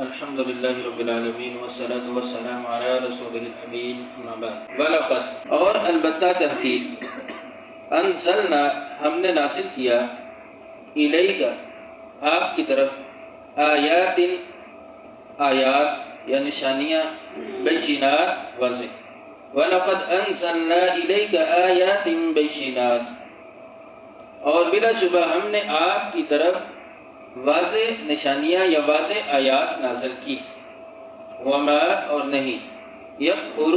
الحمد للہ رب العالمین والصلاة والسلام علی رسولہ الامین اما بعد وَلَقَدْ اور البتہ تحقیق انزلنا ہم نے نازل کیا الیک آپ کی طرف آیات یا نشانیاں بینات واضح وَلَقَدْ أَنزَلْنَا إِلَيْكَ آيَاتٍ بَيِّنَاتٍ اور بلا شبہ ہم نے آپ کی طرف واضح نشانیاں یا واضح آیات نازل کی وما اور نہیں یکفر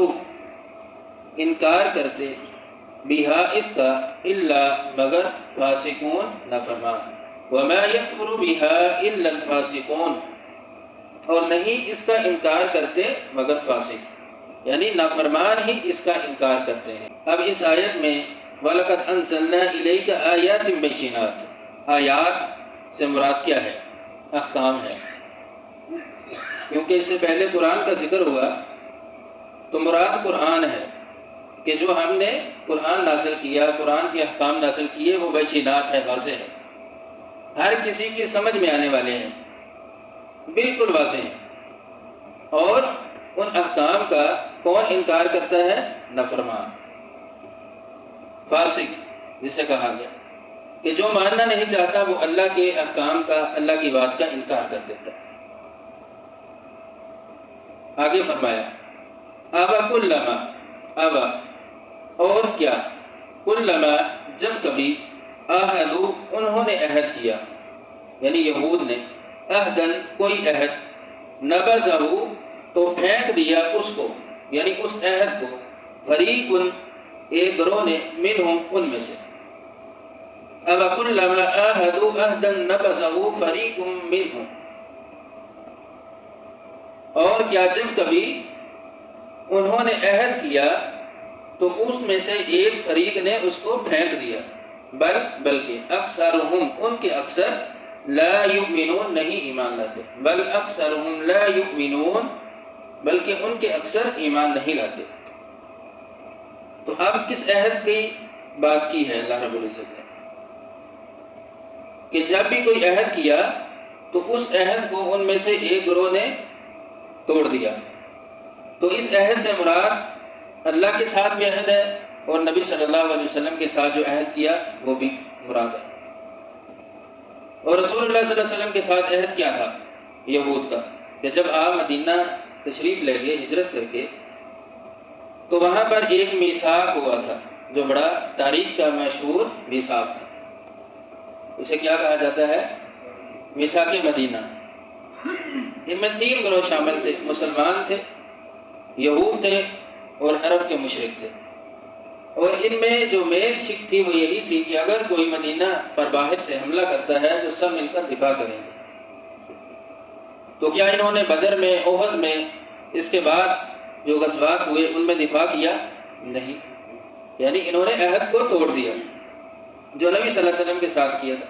انکار کرتے بہا اس کا الا مگر فاسقون نافرمان وما یکفر بہا الا الفاسقون اور نہیں اس کا انکار کرتے مگر فاسق یعنی نافرمان ہی اس کا انکار کرتے ہیں۔ اب اس آیت میں وَلَقَدْ أَنزَلْنَا إِلَيْكَ آيَاتٍ بَيِّنَاتٍ آیات سے مراد کیا ہے؟ احکام ہے، کیونکہ اس سے پہلے قرآن کا ذکر ہوا تو مراد قرآن ہے کہ جو ہم نے قرآن نازل کیا، قرآن کے احکام نازل کیے وہ بینات ہے، واضح ہے، ہر کسی کی سمجھ میں آنے والے ہیں، بالکل واضح ہیں۔ اور ان احکام کا کون انکار کرتا ہے؟ نافرمان، فاسق جسے کہا گیا کہ جو ماننا نہیں چاہتا وہ اللہ کے احکام کا، اللہ کی بات کا انکار کر دیتا ہے۔ آگے فرمایا ابا کلما ابا اور کیا کلما جب کبھی عہدوا انہوں نے عہد کیا یعنی یہود نے عہدن کوئی عہد نبذہ تو پھینک دیا اس کو یعنی اس عہد کو فریق ایک گروہ نے منہم ان میں سے ابا کلما عہدوا عہدا نبذہ فریق منہم اور کیا جب کبھی انہوں نے عہد کیا تو اس میں سے ایک فریق نے اس کو پھینک دیا بلکہ اکثرہم ان کے اکثر لا یؤمنون نہیں ایمان لاتے بل اکثرہم لا یؤمنون بلکہ ان کے اکثر ایمان نہیں لاتے۔ تو اب کس عہد کی بات کی ہے اللہ رب العزت نے کہ جب بھی کوئی عہد کیا تو اس عہد کو ان میں سے ایک گروہ نے توڑ دیا، تو اس عہد سے مراد اللہ کے ساتھ بھی عہد ہے اور نبی صلی اللہ علیہ وسلم کے ساتھ جو عہد کیا وہ بھی مراد ہے۔ اور رسول اللہ صلی اللہ علیہ وسلم کے ساتھ عہد کیا تھا یہود کا کہ جب آپ مدینہ تشریف لے گئے ہجرت کر کے تو وہاں پر ایک میثاق ہوا تھا جو بڑا تاریخ کا مشہور میثاق تھا، اسے کیا کہا جاتا ہے؟ میثاق مدینہ۔ ان میں 3 گروہ شامل تھے، مسلمان تھے، یہود تھے اور عرب کے مشرک تھے، اور ان میں جو مین شک تھی وہ یہی تھی کہ اگر کوئی مدینہ پر باہر سے حملہ کرتا ہے تو سب مل کر دفاع کریں گے۔ تو کیا انہوں نے بدر میں، احد میں، اس کے بعد جو غزوات ہوئے ان میں دفاع کیا؟ نہیں، یعنی انہوں نے عہد کو توڑ دیا جو نبی صلی اللہ علیہ وسلم کے ساتھ کیا تھا۔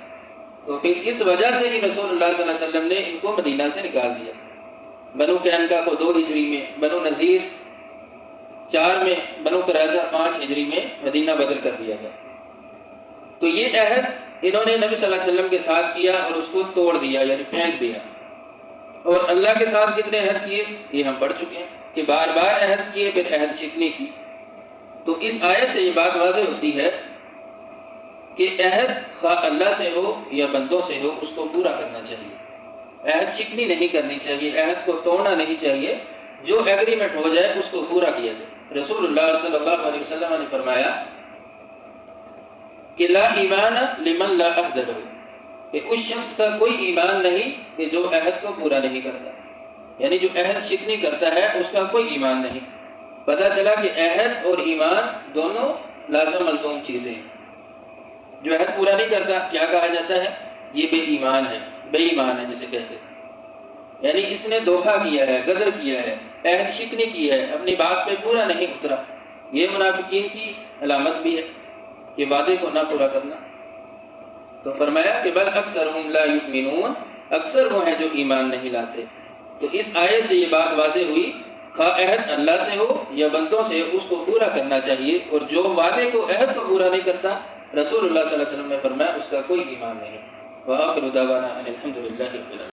تو پھر اس وجہ سے ہی رسول اللہ صلی اللہ علیہ وسلم نے ان کو مدینہ سے نکال دیا۔ بنو قینقاع کو 2 ہجری میں، بنو نذیر 4 میں، بنو قریظہ 5 ہجری میں مدینہ بدر کر دیا گیا۔ تو یہ عہد انہوں نے نبی صلی اللہ علیہ وسلم کے ساتھ کیا اور اس کو توڑ دیا یعنی پھینک دیا۔ اور اللہ کے ساتھ کتنے عہد کیے یہ ہم پڑھ چکے ہیں کہ بار بار عہد کیے، پھر عہد شکنی کی۔ تو اس آیت سے یہ بات واضح ہوتی ہے کہ عہد خواہ اللہ سے ہو یا بندوں سے ہو اس کو پورا کرنا چاہیے، عہد شکنی نہیں کرنی چاہیے، عہد کو توڑنا نہیں چاہیے، جو ایگریمنٹ ہو جائے اس کو پورا کیا جائے۔ رسول اللہ صلی اللہ علیہ وسلم نے فرمایا کہ لا ایمان لمن لا عہد لہ، کہ اس شخص کا کوئی ایمان نہیں کہ جو عہد کو پورا نہیں کرتا، یعنی جو عہد شکنی کرتا ہے اس کا کوئی ایمان نہیں۔ پتہ چلا کہ عہد اور ایمان دونوں لازم ملزوم چیزیں ہیں۔ جو عہد پورا نہیں کرتا کیا کہا جاتا ہے؟ یہ بے ایمان ہے، بے ایمان ہے جسے کہتے ہیں، یعنی اس نے دھوکہ کیا ہے، غدر کیا ہے، عہد شکنی کی ہے، اپنی بات پہ پورا نہیں اترا۔ یہ منافقین کی علامت بھی ہے کہ وعدے کو نہ پورا کرنا۔ تو فرمایا کہ بل اکثرہم لا یؤمنون، اکثر وہ ہیں جو ایمان نہیں لاتے۔ تو اس آیت سے یہ بات واضح ہوئی خواہ عہد اللہ سے ہو یا بندوں سے اس کو پورا کرنا چاہیے، اور جو وعدے کو، عہد کو پورا نہیں کرتا رسول اللہ صلی اللہ علیہ وسلم نے فرمایا اس کا کوئی ایمان نہیں۔ وآخر دعوانا ان الحمد للہ رب العالمین۔